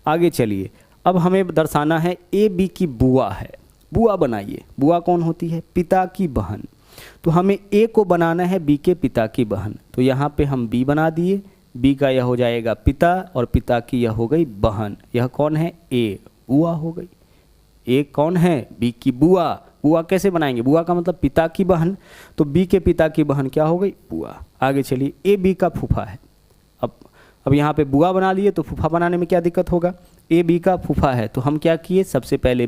आगे चलिए, अब हमें दर्शाना है ए बी की बुआ है। बुआ बनाइए। बुआ कौन होती है? पिता की बहन। तो हमें ए को बनाना है बी के पिता की बहन, तो यहाँ पे हम बी बना दिए। बी का यह हो जाएगा पिता, और पिता की यह हो गई बहन। यह कौन है? ए। बुआ हो गई। ए कौन है? बी की बुआ। बुआ कैसे बनाएंगे? बुआ का मतलब पिता की बहन, तो बी के पिता की बहन क्या हो गई? बुआ। आगे चलिए ए बी का फूफा है। अब यहाँ पे बुआ बना लिए, तो फूफा बनाने में क्या दिक्कत होगा? ए बी का फूफा है, तो हम क्या किए? सबसे पहले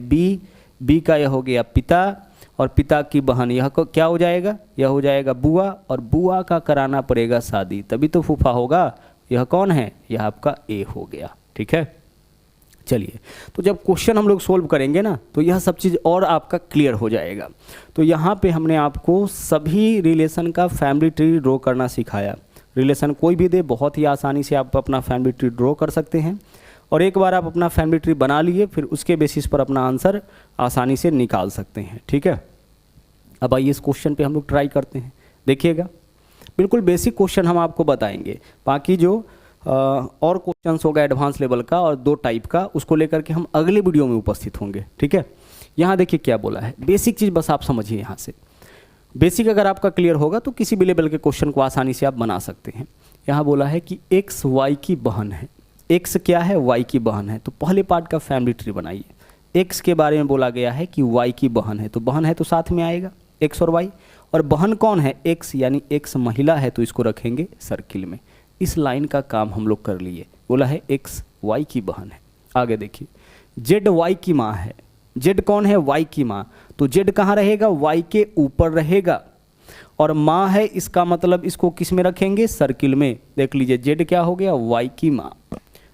बी का यह हो गया पिता, और पिता की बहन यह क्या हो जाएगा? यह हो जाएगा बुआ, और बुआ का कराना पड़ेगा शादी, तभी तो फूफा होगा। यह कौन है? यह आपका ए हो गया, ठीक है। चलिए, तो जब क्वेश्चन हम लोग सोल्व करेंगे ना, तो यह सब चीज़ और आपका क्लियर हो जाएगा। तो यहाँ पे हमने आपको सभी रिलेशन का फैमिली ट्री ड्रॉ करना सिखाया। रिलेशन कोई भी दे, बहुत ही आसानी से आप अपना फैमिली ट्री ड्रॉ कर सकते हैं। और एक बार आप अपना फैमिली ट्री बना लिए फिर उसके बेसिस पर अपना आंसर आसानी से निकाल सकते हैं। ठीक है, अब आइए इस क्वेश्चन पे हम लोग ट्राई करते हैं। देखिएगा, बिल्कुल बेसिक क्वेश्चन हम आपको बताएंगे, बाकी जो और क्वेश्चंस होगा एडवांस लेवल का और 2 टाइप का, उसको लेकर के हम अगले वीडियो में उपस्थित होंगे। ठीक है, यहाँ देखिए क्या बोला है, बेसिक चीज़ बस आप समझिए। यहाँ से बेसिक अगर आपका क्लियर होगा तो किसी भी लेवल के क्वेश्चन को आसानी से आप बना सकते हैं। यहाँ बोला है कि एक्स वाई की बहन है। एक्स क्या है? वाई की बहन है। तो पहले पार्ट का फैमिली ट्री बनाइए। एक्स के बारे में बोला गया है कि वाई की बहन है, तो बहन है तो साथ में आएगा एक्स और वाई, और बहन कौन है? एक्स, यानी एक्स महिला है तो इसको रखेंगे सर्किल में। इस लाइन का काम हम लोग कर लिए। बोला है एक्स वाई की बहन है। आगे देखिए, जेड वाई की माँ है। जेड कौन है? वाई की माँ। तो जेड कहाँ रहेगा? वाई के ऊपर रहेगा, और माँ है, इसका मतलब इसको किस में रखेंगे? सर्किल में। देख लीजिए, जेड क्या हो गया? वाई की माँ।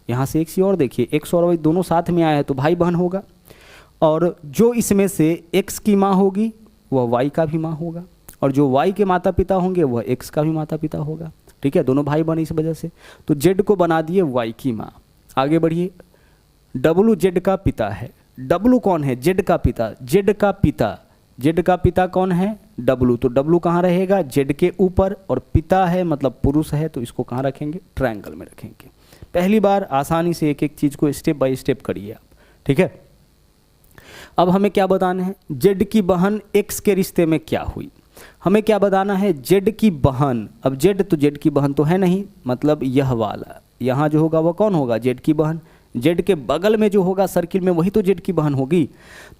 यहाँ से एक चीज़ और देखिए, एक्स और वाई दोनों साथ में आया है तो भाई बहन होगा, और जो इसमें से एक्स की माँ होगी वह वाई का भी माँ होगा, और जो वाई के माता पिता होंगे वह एक्स का भी माता पिता होगा। ठीक है, दोनों भाई बहन इस वजह से। तो जेड को बना दिए वाई की माँ। आगे बढ़िए, डब्लू जेड का पिता है। डब्लू कौन है? जेड का पिता। जेड का पिता, जेड का पिता कौन है? डब्लू। तो डब्लू कहाँ रहेगा? जेड के ऊपर, और पिता है मतलब पुरुष है तो इसको कहाँ रखेंगे? ट्रायंगल में रखेंगे। पहली बार आसानी से एक एक चीज़ को स्टेप बाय स्टेप करिए आप। ठीक है, अब हमें क्या बताना है? जेड की बहन एक्स के रिश्ते में क्या हुई, हमें क्या बताना है? जेड की बहन। अब जेड तो जेड की बहन तो है नहीं, मतलब यह वाला यहाँ जो होगा वह कौन होगा? जेड की बहन। जेड के बगल में जो होगा सर्किल में वही तो जेड की बहन होगी।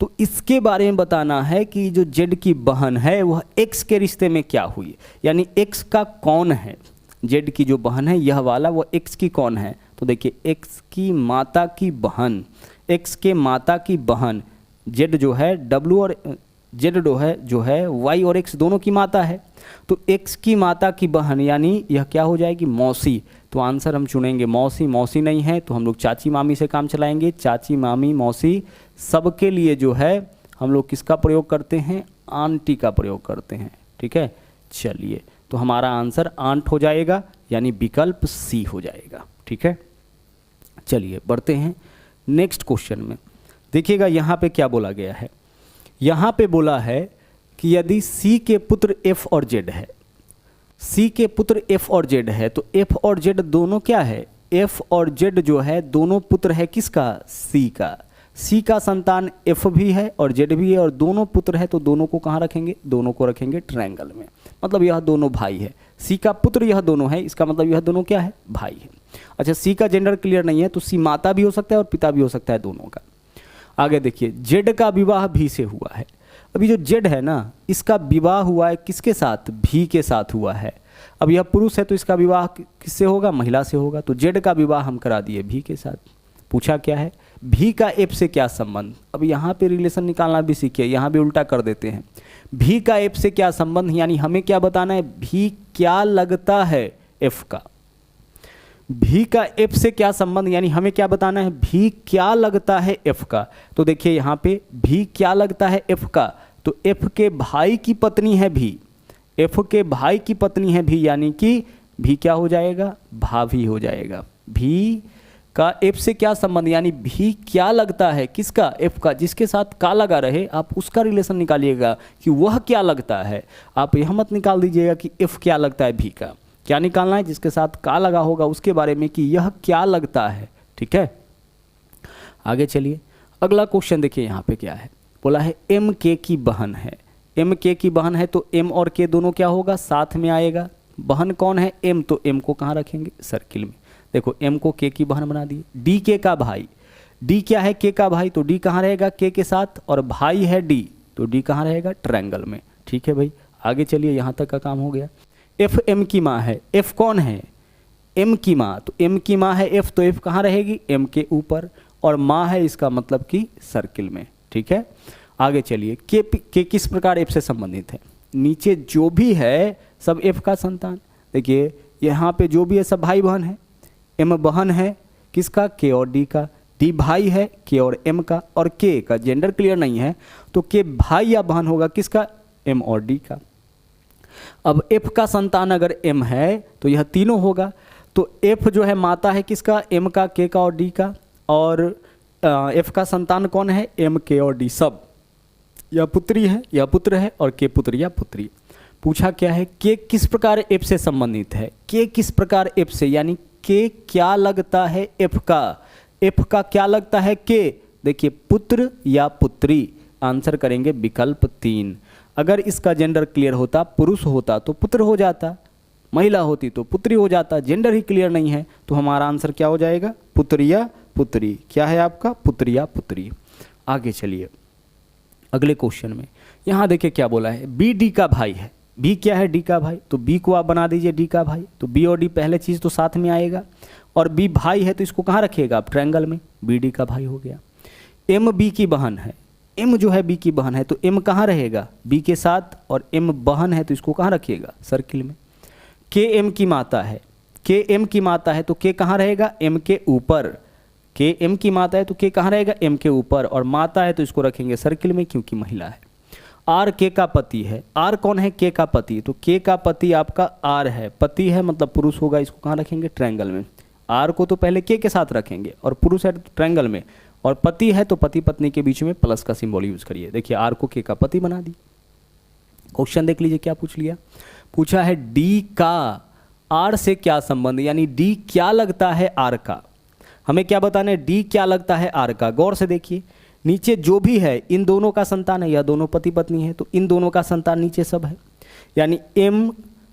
तो इसके बारे में बताना है कि जो जेड की बहन है वह एक्स के रिश्ते में क्या हुई, यानी एक्स का कौन है? जेड की जो बहन है यह वाला, वो एक्स की कौन है? तो देखिए, एक्स की माता की बहन। एक्स के माता की बहन जेड जो है, डब्लू और जेड जो है वाई और एक्स दोनों की माता है, तो एक्स की माता की बहन यानी यह क्या हो जाएगी? मौसी। तो आंसर हम चुनेंगे मौसी। मौसी नहीं है तो हम लोग चाची मामी से काम चलाएंगे। चाची मामी मौसी सबके लिए जो है हम लोग किसका प्रयोग करते हैं? आंटी का प्रयोग करते हैं। ठीक है, चलिए, तो हमारा आंसर आंट हो जाएगा, यानी विकल्प सी हो जाएगा। ठीक है, चलिए बढ़ते हैं नेक्स्ट क्वेश्चन में। देखिएगा यहाँ पे क्या बोला गया है। यहाँ पे बोला है कि यदि सी के पुत्र एफ और जेड है, सी के पुत्र एफ और जेड है, तो एफ और जेड दोनों क्या है? एफ और जेड जो है दोनों पुत्र है किसका? सी का। सी का संतान एफ भी है और जेड भी है, और दोनों पुत्र है तो दोनों को कहाँ रखेंगे? दोनों को रखेंगे ट्रायंगल में। मतलब यह दोनों भाई है। सी का पुत्र यह दोनों है, इसका मतलब यह दोनों क्या है? भाई है। अच्छा, सी का जेंडर क्लियर नहीं है तो सी माता भी हो सकता है और पिता भी हो सकता है, दोनों का। आगे देखिए, जेड का विवाह भी से हुआ है। अभी जो जेड है ना, इसका विवाह हुआ है किसके साथ? भी के साथ हुआ है। अब यह पुरुष है तो इसका विवाह किससे होगा? महिला से होगा। तो जेड का विवाह हम करा दिए भी के साथ। पूछा क्या है? भी का एफ से क्या संबंध। अब यहाँ पे रिलेशन निकालना भी सीखिए, यहाँ भी उल्टा कर देते हैं। भी का एफ से क्या संबंध, यानी हमें क्या बताना है? भी क्या लगता है एफ का। भी का एफ से क्या संबंध, यानी हमें क्या बताना है? भी क्या लगता है एफ का। तो देखिए यहाँ पे भी क्या लगता है एफ का, तो एफ के भाई की पत्नी है भी। एफ के भाई की पत्नी है भी, यानी कि भी क्या हो जाएगा? भाभी हो जाएगा। भी का एफ से क्या संबंध, यानी भी क्या लगता है किसका? एफ का। जिसके साथ का लगा रहे आप उसका रिलेशन निकालिएगा कि वह क्या लगता है। आप यह मत निकाल दीजिएगा कि एफ क्या लगता है भी का। क्या निकालना है? जिसके साथ का लगा होगा उसके बारे में कि यह क्या लगता है। ठीक है, आगे चलिए, अगला क्वेश्चन देखिए यहाँ पे क्या है। बोला है एम के की बहन है। एम के की बहन है तो एम और के दोनों क्या होगा? साथ में आएगा। बहन कौन है? एम। तो एम को कहाँ रखेंगे? सर्किल में। देखो, एम को के की बहन बना दिए। डी के का भाई। डी क्या है? के का भाई। तो डी कहाँ रहेगा? के के साथ, और भाई है डी, तो डी कहाँ रहेगा? ट्रायंगल में। ठीक है भाई, आगे चलिए, यहाँ तक का काम हो गया। एफ एम की माँ है। एफ कौन है? एम की माँ। तो एम की माँ है एफ, तो एफ कहाँ रहेगी? एम के ऊपर, और माँ है इसका मतलब कि सर्किल में। ठीक है, आगे चलिए, के किस प्रकार एफ से संबंधित है? नीचे जो भी है सब एफ का संतान। देखिए यहाँ पे जो भी है सब भाई बहन है। एम बहन है किसका? के और डी का। डी भाई है के और एम का, और के का जेंडर क्लियर नहीं है तो के भाई या बहन होगा किसका? एम और डी का। अब एफ का संतान अगर एम है तो यह तीनों होगा। तो एफ जो है माता है किसका? एम का, के का और डी का। और एफ का संतान कौन है, एम के और डी सब, यह पुत्री है, यह पुत्र है और के पुत्र या पुत्री। पूछा क्या है, के किस प्रकार एफ से संबंधित है, के किस प्रकार एफ से, यानी के क्या लगता है एफ का क्या लगता है के। देखिए पुत्र या पुत्री, आंसर करेंगे विकल्प 3। अगर इसका जेंडर क्लियर होता, पुरुष होता तो पुत्र हो जाता, महिला होती तो पुत्री हो जाता, जेंडर ही क्लियर नहीं है तो हमारा आंसर क्या हो जाएगा, पुत्र या पुत्री। क्या है आपका, पुत्र या पुत्री। आगे चलिए अगले क्वेश्चन में, यहाँ देखिए क्या बोला है, बी डी का भाई है। बी क्या है, डी का भाई, तो बी को आप बना दीजिए डी का भाई, तो बी और डी पहले चीज़ तो साथ में आएगा, और बी भाई है तो इसको कहाँ रखिएगा आप, ट्रायंगल में, बी डी का भाई हो गया। एम बी की बहन है, एम जो है बी की बहन है तो एम कहाँ रहेगा, बी के साथ, और एम बहन है तो इसको कहाँ रखिएगा, सर्किल में। के एम की माता है, के एम की माता है तो के कहाँ रहेगा, एम के ऊपर, के एम की माता है तो के कहाँ रहेगा, एम के ऊपर, और माता है तो इसको रखेंगे सर्किल में क्योंकि महिला है। आर के का पति है, आर कौन है, के का पति, तो के का पति आपका आर है, पति है मतलब पुरुष होगा, इसको कहाँ रखेंगे, ट्रायंगल में। आर को तो पहले के साथ रखेंगे और पुरुष है ट्रायंगल में, और पति है तो पति पत्नी के बीच में प्लस का सिंबल यूज करिए। देखिए आर को के का पति बना दी। क्वेश्चन देख लीजिए क्या पूछ लिया, पूछा है डी का आर से क्या संबंध, यानी डी क्या लगता है आर का। हमें क्या बताना है, डी क्या लगता है आर का। गौर से देखिए नीचे जो भी है इन दोनों का संतान है, यह दोनों पति पत्नी है तो इन दोनों का संतान नीचे सब है, यानी एम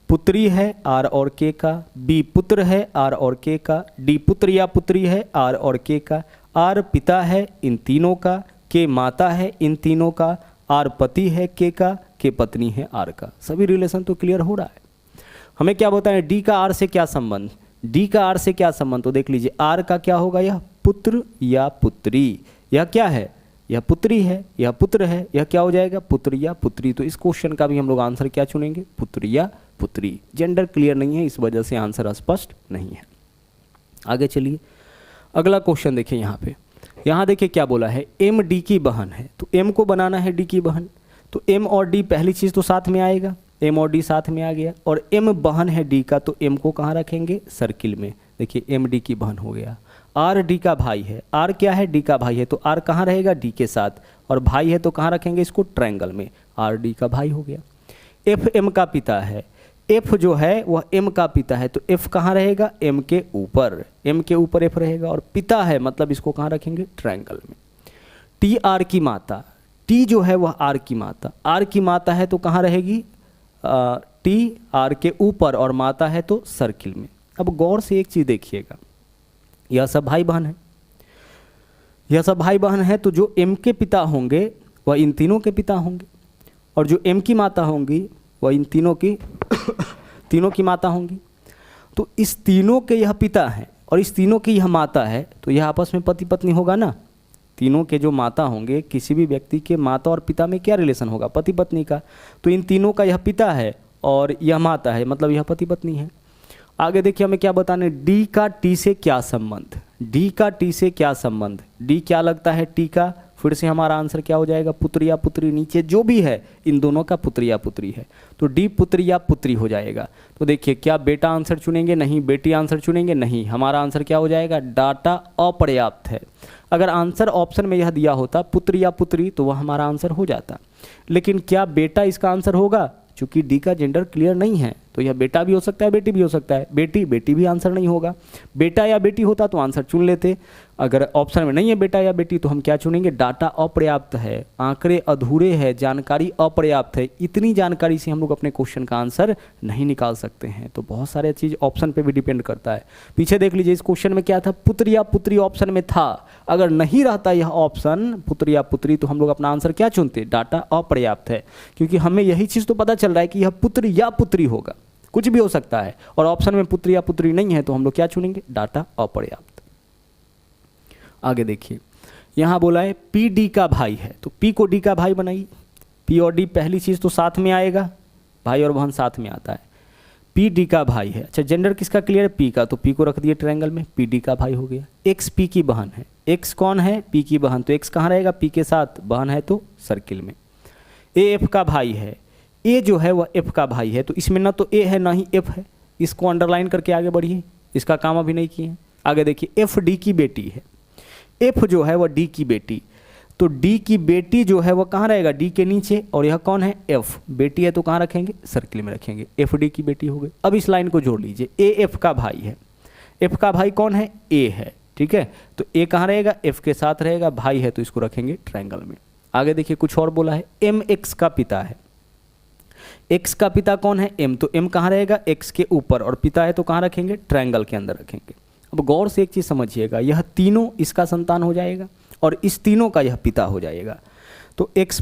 पुत्री है आर और के का, बी पुत्र है आर और के का, डी पुत्र या पुत्री है आर और के का, आर पिता है इन तीनों का, के माता है इन तीनों का, आर पति है के का, के पत्नी है आर का। सभी रिलेशन तो क्लियर हो रहा है। हमें क्या बताएं, डी का आर से क्या संबंध, डी का आर से क्या संबंध, तो देख लीजिए आर का क्या होगा, यह पुत्र या पुत्री, यह क्या है, यह पुत्री है, यह पुत्र है, यह क्या हो जाएगा, पुत्र या पुत्री। तो इस क्वेश्चन का भी हम लोग आंसर क्या चुनेंगे, पुत्र या पुत्री। जेंडर क्लियर नहीं है इस वजह से आंसर स्पष्ट नहीं है। आगे चलिए अगला क्वेश्चन देखिए यहाँ पे, यहाँ देखिए क्या बोला है, एम डी की बहन है, तो एम को बनाना है डी की बहन, तो एम और डी पहली चीज़ तो साथ में आएगा, एम और डी साथ में आ गया, और एम बहन है डी का तो एम को कहाँ रखेंगे, सर्किल में। देखिए एम डी की बहन हो गया। आर डी का भाई है, आर क्या है, डी का भाई है तो आर कहाँ रहेगा, डी के साथ, और भाई है तो कहाँ रखेंगे इसको, ट्रायंगल में, आर डी का भाई हो गया। एफ एम का पिता है, एफ जो है वह एम का पिता है तो एफ कहाँ रहेगा, एम के ऊपर, एम के ऊपर एफ रहेगा, और पिता है मतलब इसको कहाँ रखेंगे, ट्रायंगल में। टी आर की माता, टी जो है वह आर की माता, आर की माता है तो कहाँ रहेगी, टी आर के ऊपर, और माता है तो सर्किल में। अब गौर से एक चीज़ देखिएगा, यह सब भाई बहन है, यह सब भाई बहन है, तो जो एम के पिता होंगे वह इन तीनों के पिता होंगे, और जो एम की माता होंगी वह इन तीनों की तीनों की माता होंगी। तो इस तीनों के यह पिता हैं और इस तीनों की यह माता है, तो यह आपस में पति पत्नी होगा ना। तीनों के जो माता होंगे, किसी भी व्यक्ति के माता और पिता में क्या रिलेशन होगा, पति पत्नी का। तो इन तीनों का यह पिता है और यह माता है, मतलब यह पति पत्नी है। आगे देखिए हमें क्या बताने, डी का टी से क्या संबंध, डी का टी से क्या संबंध, डी क्या लगता है टी का, फिर से हमारा आंसर क्या हो जाएगा, पुत्र या पुत्री। नीचे जो भी है इन दोनों का पुत्र या पुत्री है, तो डी पुत्र या पुत्री हो जाएगा। तो देखिए क्या बेटा आंसर चुनेंगे, नहीं, बेटी आंसर चुनेंगे, नहीं, हमारा आंसर क्या हो जाएगा, डाटा अपर्याप्त है। अगर आंसर ऑप्शन में यह दिया होता पुत्र या पुत्री तो वह हमारा आंसर हो जाता, लेकिन क्या बेटा इसका आंसर होगा, चूंकि डी का जेंडर क्लियर नहीं है तो यह बेटा भी हो सकता है, बेटी भी हो सकता है, बेटी भी आंसर नहीं होगा। बेटा या बेटी होता तो आंसर चुन लेते, अगर ऑप्शन में नहीं है बेटा या बेटी तो हम क्या चुनेंगे, डाटा अपर्याप्त है, आंकड़े अधूरे हैं, जानकारी अपर्याप्त है। इतनी जानकारी से हम लोग अपने क्वेश्चन का आंसर नहीं निकाल सकते हैं। तो बहुत सारे चीज़ ऑप्शन पे भी डिपेंड करता है। पीछे देख लीजिए इस क्वेश्चन में क्या था, पुत्र या पुत्री ऑप्शन में था, अगर नहीं रहता यह ऑप्शन पुत्र या पुत्री तो हम लोग अपना आंसर क्या चुनते, डाटा अपर्याप्त है, क्योंकि हमें यही चीज़ तो पता चल रहा है कि यह पुत्र या पुत्री होगा, कुछ भी हो सकता है, और ऑप्शन में पुत्र या पुत्री नहीं है तो हम लोग क्या चुनेंगे, डाटा अपर्याप्त। आगे देखिए यहाँ बोला है पी डी का भाई है, तो पी को डी का भाई बनाइए। पी और डी पहली चीज़ तो साथ में आएगा, भाई और बहन साथ में आता है। पी डी का भाई है, अच्छा जेंडर किसका क्लियर है, पी का, तो पी को रख दिए ट्रायंगल में, पी डी का भाई हो गया। एक्स पी की बहन है, एक्स कौन है, पी की बहन, तो एक्स कहाँ रहेगा, पी के साथ, बहन है तो सर्किल में। ए एफ का भाई है, ए जो है वह एफ का भाई है, तो इसमें ना तो ए है ना ही एफ है, इसको अंडरलाइन करके आगे बढ़िए, इसका काम अभी नहीं किए। आगे देखिए एफ डी की बेटी है, एफ जो है वह डी की बेटी, तो डी की बेटी जो है वह कहाँ रहेगा, डी के नीचे, और यह कौन है, एफ, बेटी है तो कहाँ रखेंगे, सर्किल में रखेंगे, एफ डी की बेटी हो गई। अब इस लाइन को जोड़ लीजिए, ए एफ का भाई है, एफ का भाई कौन है, ए है, ठीक है, तो ए कहाँ रहेगा, एफ के साथ रहेगा, भाई है तो इसको रखेंगे ट्रायंगल में। आगे देखिए कुछ और बोला है, एम एक्स का पिता है, एक्स का पिता कौन है, एम, तो एम कहाँ रहेगा, एक्स के ऊपर, और पिता है तो कहाँ रखेंगे, ट्रायंगल के अंदर रखेंगे। अब गौर से एक चीज़ समझिएगा, यह तीनों इसका संतान हो जाएगा और इस तीनों का यह पिता हो जाएगा, तो एक्स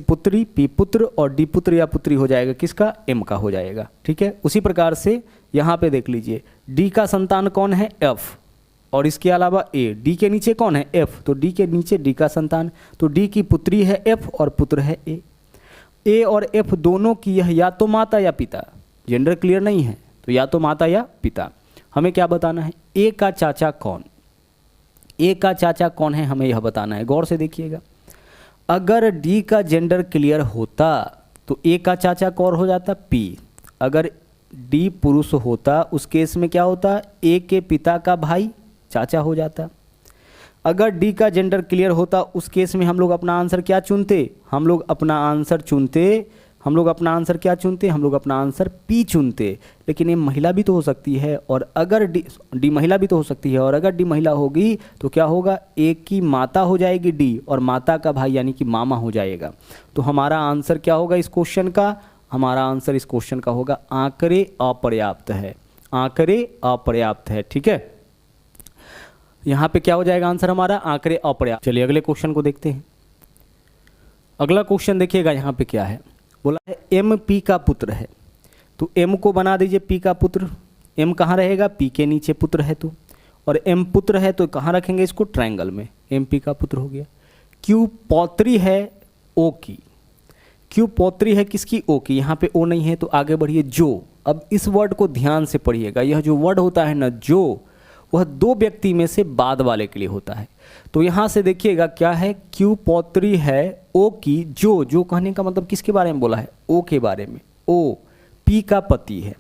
पुत्री, पी पुत्र और डी पुत्र या पुत्री हो जाएगा किसका, एम का हो जाएगा, ठीक है। उसी प्रकार से यहाँ पे देख लीजिए, डी का संतान कौन है, एफ, और इसके अलावा ए, डी के नीचे कौन है, एफ, तो डी के नीचे डी का संतान, तो डी की पुत्री है एफ और पुत्र है ए और एफ दोनों की यह या तो माता या पिता, जेंडर क्लियर नहीं है तो या तो माता या पिता। हमें क्या बताना है, ए का चाचा कौन, ए का चाचा कौन है हमें यह बताना है। गौर से देखिएगा, अगर डी का जेंडर क्लियर होता तो ए का चाचा कौन हो जाता, पी, अगर डी पुरुष होता उस केस में क्या होता, ए के पिता का भाई चाचा हो जाता। अगर डी का जेंडर क्लियर होता उस केस में हम लोग अपना आंसर क्या चुनते, हम लोग अपना आंसर क्या चुनते, हम लोग अपना आंसर पी चुनते। लेकिन ये महिला भी तो हो सकती है, और अगर डी महिला भी तो हो सकती है, और अगर डी महिला होगी तो क्या होगा, ए की माता हो जाएगी डी, और माता का भाई यानी कि मामा हो जाएगा। तो हमारा आंसर क्या होगा इस क्वेश्चन का, हमारा आंसर इस क्वेश्चन का होगा आंकड़े अपर्याप्त है, आंकड़े अपर्याप्त है, ठीक है। यहाँ पे क्या हो जाएगा आंसर हमारा, आंकड़े अपर्याप्त। चलिए अगले क्वेश्चन को देखते हैं। अगला क्वेश्चन देखिएगा, यहाँ पे क्या है, बोला है एम पी का पुत्र है, तो एम को बना दीजिए पी का पुत्र, एम कहाँ रहेगा, पी के नीचे पुत्र है तो, और एम पुत्र है तो कहाँ रखेंगे इसको, ट्रायंगल में, एम पी का पुत्र हो गया। क्यू पौत्री है ओ की, क्यू पौत्री है किसकी, ओ की, यहाँ पे ओ नहीं है तो आगे बढ़िए, जो, अब इस वर्ड को ध्यान से पढ़िएगा, यह जो वर्ड होता है ना जो, वह दो व्यक्ति में से बाद वाले के लिए होता है। तो यहाँ से देखिएगा क्या है, क्यू पौत्री है ओ की, जो कहने का मतलब किसके बारे में बोला है, ओ के बारे में, ओ पी का पति है,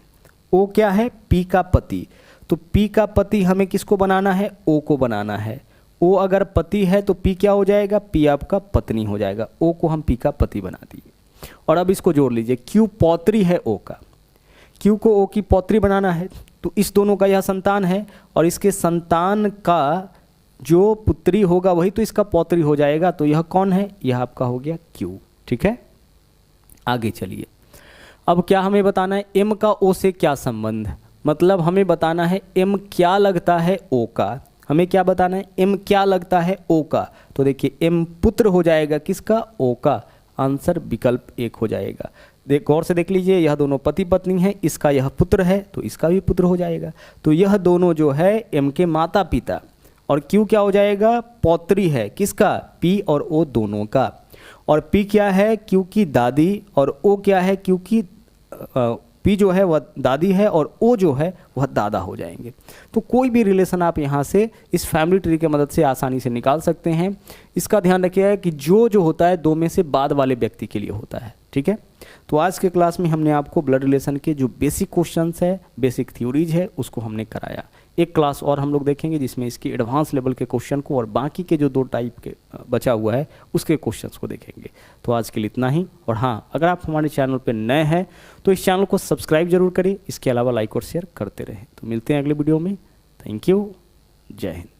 ओ क्या है, पी का पति, तो पी का पति हमें किसको बनाना है, ओ को बनाना है। ओ अगर पति है तो पी क्या हो जाएगा, पी आपका पत्नी हो जाएगा, ओ को हम पी का पति बना दिए। और अब इसको जोड़ लीजिए, क्यू पौत्री है ओ का, क्यू को ओ की पौत्री बनाना है, तो इस दोनों का यह संतान है, और इसके संतान का जो पुत्री होगा वही तो इसका पौत्री हो जाएगा, तो यह कौन है, यह आपका हो गया क्यू, ठीक है। आगे चलिए, अब क्या हमें बताना है, एम का ओ से क्या संबंध, मतलब हमें बताना है एम क्या लगता है ओ का, हमें क्या बताना है, एम क्या लगता है ओ का, तो देखिए एम पुत्र हो जाएगा किसका, ओ का, आंसर विकल्प 1 हो जाएगा। गौर से देख लीजिए, यह दोनों पति पत्नी है, इसका यह पुत्र है तो इसका भी पुत्र हो जाएगा, तो यह दोनों जो है एम के माता पिता, और क्यू क्या हो जाएगा, पौत्री है किसका, पी और ओ दोनों का, और पी क्या है, क्यू की दादी, और ओ क्या है, क्यू की पी जो है वह दादी है और ओ जो है वह दादा हो जाएंगे। तो कोई भी रिलेशन आप यहाँ से इस फैमिली ट्री की मदद से आसानी से निकाल सकते हैं। इसका ध्यान रखिएगा कि जो होता है दो में से बाद वाले व्यक्ति के लिए होता है, ठीक है। तो आज के क्लास में हमने आपको ब्लड रिलेशन के जो बेसिक क्वेश्चंस है, बेसिक थ्योरीज है, उसको हमने कराया। एक क्लास और हम लोग देखेंगे जिसमें इसके एडवांस लेवल के क्वेश्चन को और बाकी के जो 2 टाइप के बचा हुआ है उसके क्वेश्चंस को देखेंगे। तो आज के लिए इतना ही। और हाँ, अगर आप हमारे चैनल पर नए हैं तो इस चैनल को सब्सक्राइब जरूर करें, इसके अलावा लाइक और शेयर करते रहें। तो मिलते हैं अगले वीडियो में। थैंक यू, जय हिंद।